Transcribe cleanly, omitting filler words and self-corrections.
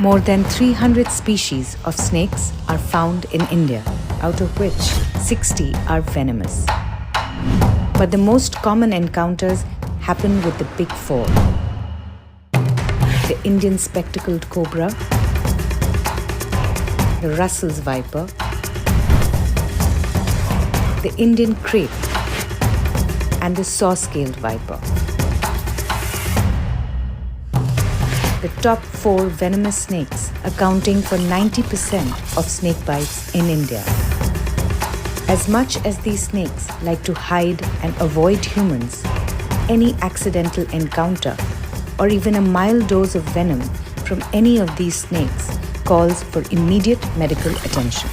More than 300 species of snakes are found in India, out of which 60 are venomous. But the most common encounters happen with the big four: the Indian spectacled cobra, the Russell's viper, the Indian crepe, and the saw-scaled viper. The top 4 venomous snakes accounting for 90% of snake bites in India. As much as these snakes like to hide and avoid humans, any accidental encounter or even a mild dose of venom from any of these snakes calls for immediate medical attention.